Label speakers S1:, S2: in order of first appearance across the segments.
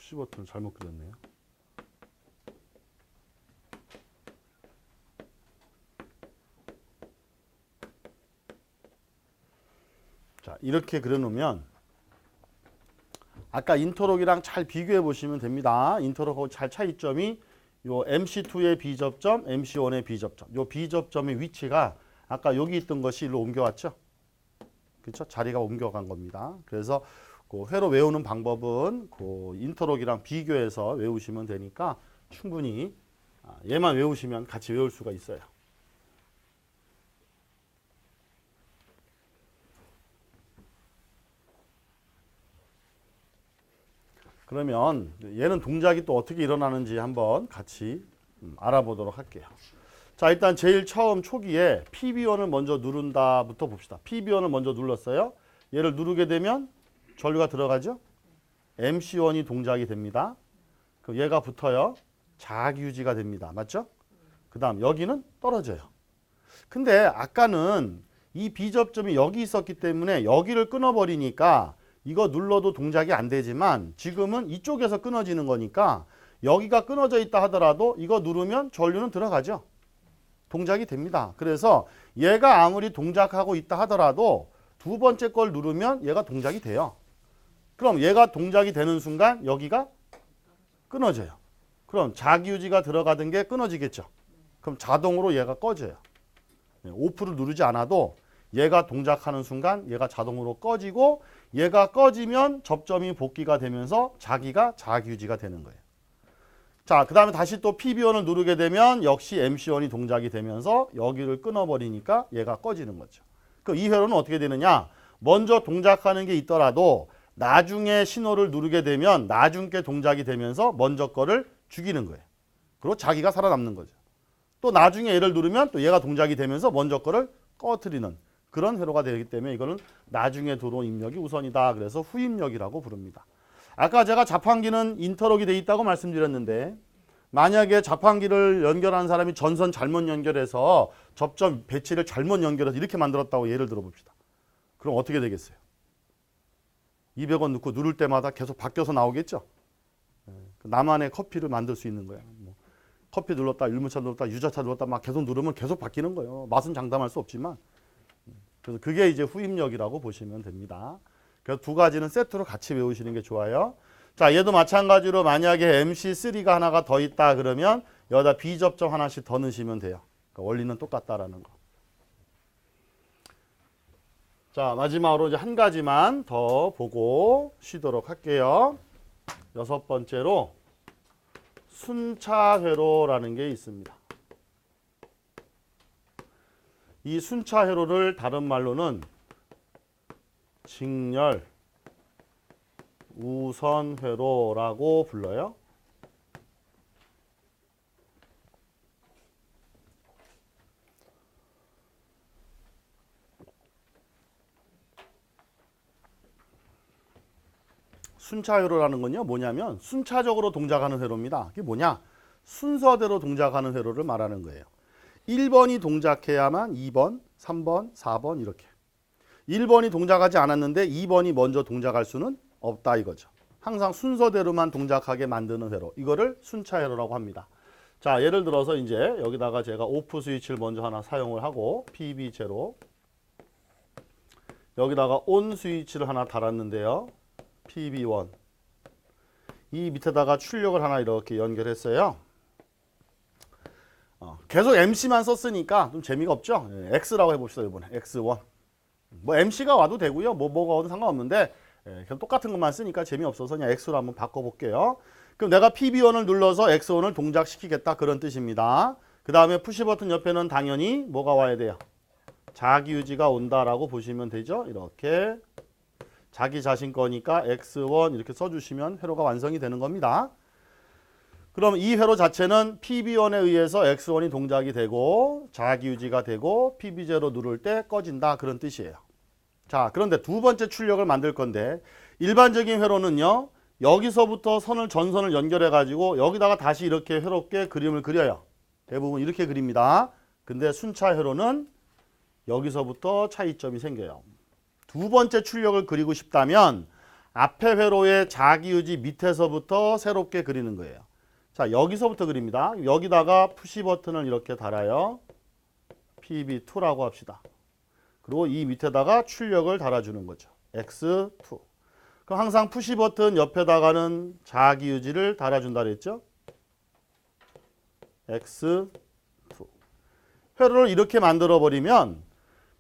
S1: 푸시 버튼을 잘못 그렸네요. 자, 이렇게 그려놓으면 아까 인터록이랑 잘 비교해 보시면 됩니다. 인터록하고 잘 차이점이 요 MC2의 B접점, MC1의 B접점. 요 B접점의 위치가 아까 여기 있던 것이 일로 옮겨왔죠. 그렇죠? 자리가 옮겨간 겁니다. 그래서 그 회로 외우는 방법은 그 인터록이랑 비교해서 외우시면 되니까 충분히 얘만 외우시면 같이 외울 수가 있어요. 그러면 얘는 동작이 또 어떻게 일어나는지 한번 같이 알아보도록 할게요. 자, 일단 제일 처음 초기에 PB1을 먼저 누른다부터 봅시다. PB1을 먼저 눌렀어요. 얘를 누르게 되면 전류가 들어가죠. MC1이 동작이 됩니다. 그럼 얘가 붙어요. 자기 유지가 됩니다. 맞죠? 그 다음 여기는 떨어져요. 근데 아까는 이 B접점이 여기 있었기 때문에 여기를 끊어버리니까 이거 눌러도 동작이 안 되지만 지금은 이쪽에서 끊어지는 거니까 여기가 끊어져 있다 하더라도 이거 누르면 전류는 들어가죠. 동작이 됩니다. 그래서 얘가 아무리 동작하고 있다 하더라도 두 번째 걸 누르면 얘가 동작이 돼요. 그럼 얘가 동작이 되는 순간 여기가 끊어져요. 그럼 자기유지가 들어가던 게 끊어지겠죠. 그럼 자동으로 얘가 꺼져요. 오프를 누르지 않아도 얘가 동작하는 순간 얘가 자동으로 꺼지고 얘가 꺼지면 접점이 복귀가 되면서 자기가 자기유지가 되는 거예요. 자, 그 다음에 다시 또 PB1을 누르게 되면 역시 MC1이 동작이 되면서 여기를 끊어버리니까 얘가 꺼지는 거죠. 그 이 회로는 어떻게 되느냐? 먼저 동작하는 게 있더라도 나중에 신호를 누르게 되면 나중 게 동작이 되면서 먼저 거를 죽이는 거예요. 그리고 자기가 살아남는 거죠. 또 나중에 얘를 누르면 또 얘가 동작이 되면서 먼저 거를 꺼트리는 그런 회로가 되기 때문에 이거는 나중에 들어온 입력이 우선이다. 그래서 후입력이라고 부릅니다. 아까 제가 자판기는 인터록이 돼 있다고 말씀드렸는데 만약에 자판기를 연결하는 사람이 전선 잘못 연결해서 접점 배치를 잘못 연결해서 이렇게 만들었다고 예를 들어 봅시다. 그럼 어떻게 되겠어요? 200원 넣고 누를 때마다 계속 바뀌어서 나오겠죠? 나만의 커피를 만들 수 있는 거야. 뭐 커피 눌렀다, 유모차 눌렀다, 유자차 눌렀다 막 계속 누르면 계속 바뀌는 거예요. 맛은 장담할 수 없지만. 그래서 그게 이제 후입력이라고 보시면 됩니다. 그래서 두 가지는 세트로 같이 외우시는 게 좋아요. 자, 얘도 마찬가지로 만약에 MC3가 하나가 더 있다 그러면 여기다 B접점 하나씩 더 넣으시면 돼요. 그러니까 원리는 똑같다라는 거. 자, 마지막으로 이제 한 가지만 더 보고 쉬도록 할게요. 여섯 번째로 순차회로라는 게 있습니다. 이 순차회로를 다른 말로는 직렬 우선회로라고 불러요. 순차회로라는 건요, 뭐냐면 순차적으로 동작하는 회로입니다. 그게 뭐냐? 순서대로 동작하는 회로를 말하는 거예요. 1번이 동작해야만 2번, 3번, 4번 이렇게. 1번이 동작하지 않았는데 2번이 먼저 동작할 수는 없다 이거죠. 항상 순서대로만 동작하게 만드는 회로. 이거를 순차회로라고 합니다. 자, 예를 들어서 이제 여기다가 제가 오프 스위치를 먼저 하나 사용을 하고 PB0 여기다가 온 스위치를 하나 달았는데요. PB1 이 밑에다가 출력을 하나 이렇게 연결했어요. 계속 MC만 썼으니까 좀 재미가 없죠. X라고 해봅시다. 이번에 X1 뭐 MC가 와도 되고요. 뭐가 와도 상관없는데 그냥 똑같은 것만 쓰니까 재미없어서 그냥 X로 한번 바꿔볼게요. 그럼 내가 PB1을 눌러서 X1을 동작시키겠다 그런 뜻입니다. 그 다음에 푸시 버튼 옆에는 당연히 뭐가 와야 돼요? 자기유지가 온다라고 보시면 되죠. 이렇게 자기 자신 거니까 X1 이렇게 써주시면 회로가 완성이 되는 겁니다. 그럼 이 회로 자체는 PB1에 의해서 X1이 동작이 되고 자기유지가 되고 PB0 누를 때 꺼진다 그런 뜻이에요. 자, 그런데 두 번째 출력을 만들 건데 일반적인 회로는요. 여기서부터 전선을 연결해 가지고 여기다가 다시 이렇게 회롭게 그림을 그려요. 대부분 이렇게 그립니다. 근데 순차 회로는 여기서부터 차이점이 생겨요. 두 번째 출력을 그리고 싶다면 앞에 회로의 자기유지 밑에서부터 새롭게 그리는 거예요. 자, 여기서부터 그립니다. 여기다가 푸시 버튼을 이렇게 달아요. PB2라고 합시다. 그리고 이 밑에다가 출력을 달아주는 거죠. X2. 그럼 항상 푸시 버튼 옆에다가는 자기유지를 달아준다 그랬죠. X2. 회로를 이렇게 만들어 버리면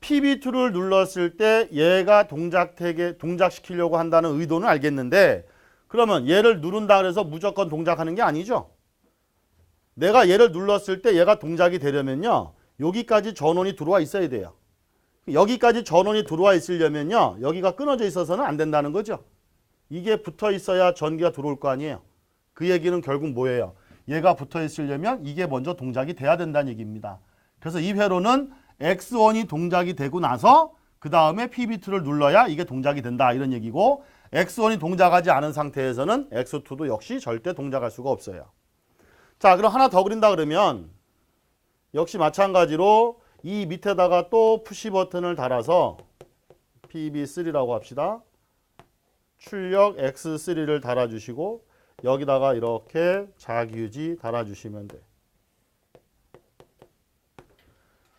S1: PB2를 눌렀을 때 얘가 동작시키려고 한다는 의도는 알겠는데, 그러면 얘를 누른다 그래서 무조건 동작하는 게 아니죠. 내가 얘를 눌렀을 때 얘가 동작이 되려면요, 여기까지 전원이 들어와 있어야 돼요. 여기까지 전원이 들어와 있으려면요, 여기가 끊어져 있어서는 안 된다는 거죠. 이게 붙어 있어야 전기가 들어올 거 아니에요. 그 얘기는 결국 뭐예요? 얘가 붙어 있으려면 이게 먼저 동작이 돼야 된다는 얘기입니다. 그래서 이 회로는 X1이 동작이 되고 나서 그 다음에 PB2를 눌러야 이게 동작이 된다, 이런 얘기고, X1이 동작하지 않은 상태에서는 X2도 역시 절대 동작할 수가 없어요. 자, 그럼 하나 더 그린다 그러면 역시 마찬가지로 이 밑에다가 또 푸시 버튼을 달아서 PB3라고 합시다. 출력 X3를 달아주시고 여기다가 이렇게 자기유지 달아주시면 돼.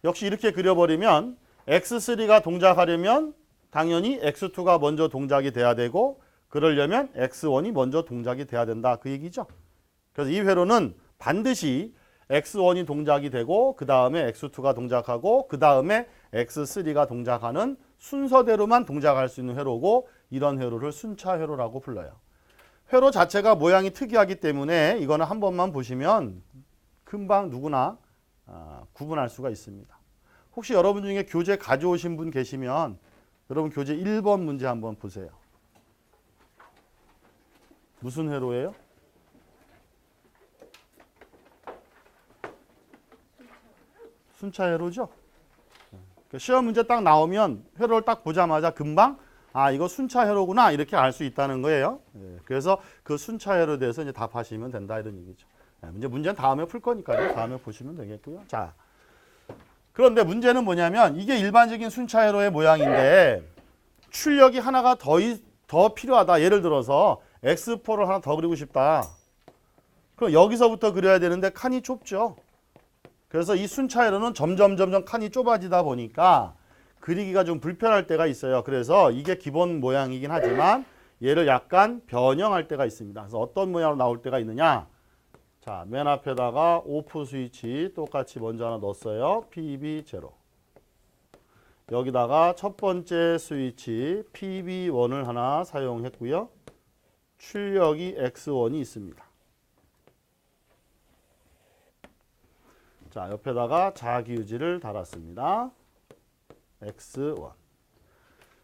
S1: 역시 이렇게 그려버리면 X3가 동작하려면 당연히 X2가 먼저 동작이 돼야 되고, 그러려면 X1이 먼저 동작이 돼야 된다, 그 얘기죠. 그래서 이 회로는 반드시 X1이 동작이 되고 그 다음에 X2가 동작하고 그 다음에 X3가 동작하는 순서대로만 동작할 수 있는 회로고, 이런 회로를 순차 회로라고 불러요. 회로 자체가 모양이 특이하기 때문에 이거는 한 번만 보시면 금방 누구나 구분할 수가 있습니다. 혹시 여러분 중에 교재 가져오신 분 계시면 여러분 교재 1번 문제 한번 보세요. 무슨 회로예요? 순차 회로죠? 시험 문제 딱 나오면 회로를 딱 보자마자 금방 이거 순차 회로구나, 이렇게 알 수 있다는 거예요. 그래서 그 순차 회로에 대해서 이제 답하시면 된다, 이런 얘기죠. 문제는 다음에 풀 거니까요. 다음에 보시면 되겠고요. 자, 그런데 문제는 뭐냐면 이게 일반적인 순차 회로의 모양인데 출력이 하나가 더 필요하다. 예를 들어서 X4를 하나 더 그리고 싶다. 그럼 여기서부터 그려야 되는데 칸이 좁죠. 그래서 이 순차 회로는 점점 칸이 좁아지다 보니까 그리기가 좀 불편할 때가 있어요. 그래서 이게 기본 모양이긴 하지만 얘를 약간 변형할 때가 있습니다. 그래서 어떤 모양으로 나올 때가 있느냐. 자, 맨 앞에다가 오프 스위치 똑같이 먼저 하나 넣었어요. PB0. 여기다가 첫 번째 스위치 PB1을 하나 사용했고요. 출력이 X1이 있습니다. 자, 옆에다가 자기유지를 달았습니다. X1.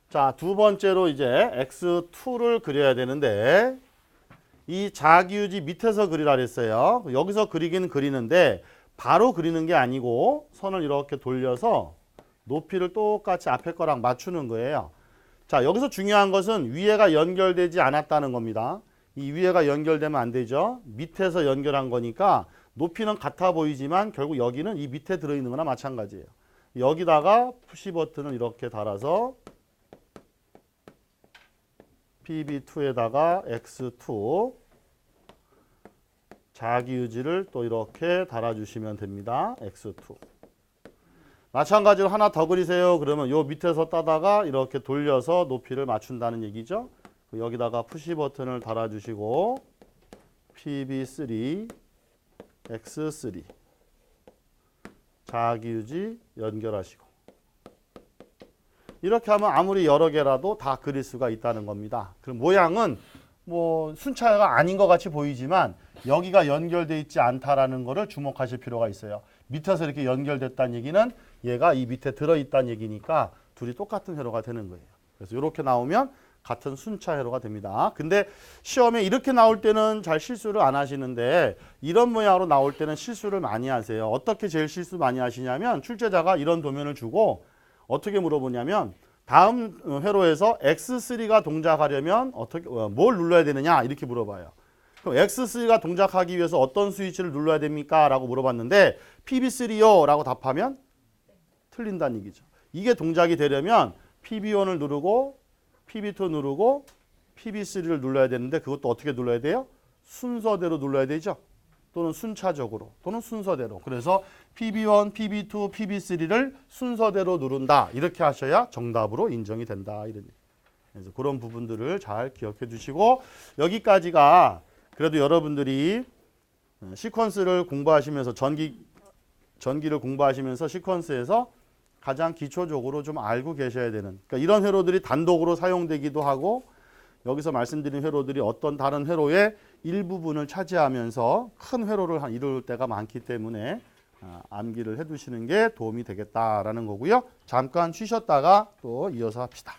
S1: 자, 두 번째로 이제 X2를 그려야 되는데 이 자기유지 밑에서 그리라 그랬어요. 여기서 그리긴 그리는데 바로 그리는 게 아니고 선을 이렇게 돌려서 높이를 똑같이 앞에 거랑 맞추는 거예요. 자, 여기서 중요한 것은 위에가 연결되지 않았다는 겁니다. 이 위에가 연결되면 안 되죠. 밑에서 연결한 거니까 높이는 같아 보이지만 결국 여기는 이 밑에 들어있는 거나 마찬가지예요. 여기다가 푸시 버튼을 이렇게 달아서 PB2에다가 X2 자기유지를 또 이렇게 달아주시면 됩니다. X2. 마찬가지로 하나 더 그리세요. 그러면 요 밑에서 따다가 이렇게 돌려서 높이를 맞춘다는 얘기죠. 여기다가 푸시 버튼을 달아주시고 PB3 X3 자기유지 연결하시고 이렇게 하면 아무리 여러 개라도 다 그릴 수가 있다는 겁니다. 그럼 모양은 뭐 순차가 아닌 것 같이 보이지만 여기가 연결되어 있지 않다라는 것을 주목하실 필요가 있어요. 밑에서 이렇게 연결됐다는 얘기는 얘가 이 밑에 들어있다는 얘기니까 둘이 똑같은 회로가 되는 거예요. 그래서 이렇게 나오면 같은 순차 회로가 됩니다. 근데 시험에 이렇게 나올 때는 잘 실수를 안 하시는데 이런 모양으로 나올 때는 실수를 많이 하세요. 어떻게 제일 실수 많이 하시냐면 출제자가 이런 도면을 주고 어떻게 물어보냐면 다음 회로에서 X3가 동작하려면 어떻게 뭘 눌러야 되느냐 이렇게 물어봐요. 그럼 X3가 동작하기 위해서 어떤 스위치를 눌러야 됩니까? 라고 물어봤는데 PB3요 라고 답하면 틀린다는 얘기죠. 이게 동작이 되려면 PB1을 누르고 PB2 누르고 PB3를 눌러야 되는데 그것도 어떻게 눌러야 돼요? 순서대로 눌러야 되죠. 또는 순차적으로 또는 순서대로. 그래서 PB1, PB2, PB3를 순서대로 누른다. 이렇게 하셔야 정답으로 인정이 된다. 이런. 그래서 그런 부분들을 잘 기억해 두시고 여기까지가 그래도 여러분들이 시퀀스를 공부하시면서 전기를 공부하시면서 시퀀스에서 가장 기초적으로 좀 알고 계셔야 되는 그러니까 이런 회로들이 단독으로 사용되기도 하고 여기서 말씀드린 회로들이 어떤 다른 회로의 일부분을 차지하면서 큰 회로를 이룰 때가 많기 때문에 암기를 해두시는 게 도움이 되겠다라는 거고요. 잠깐 쉬셨다가 또 이어서 합시다.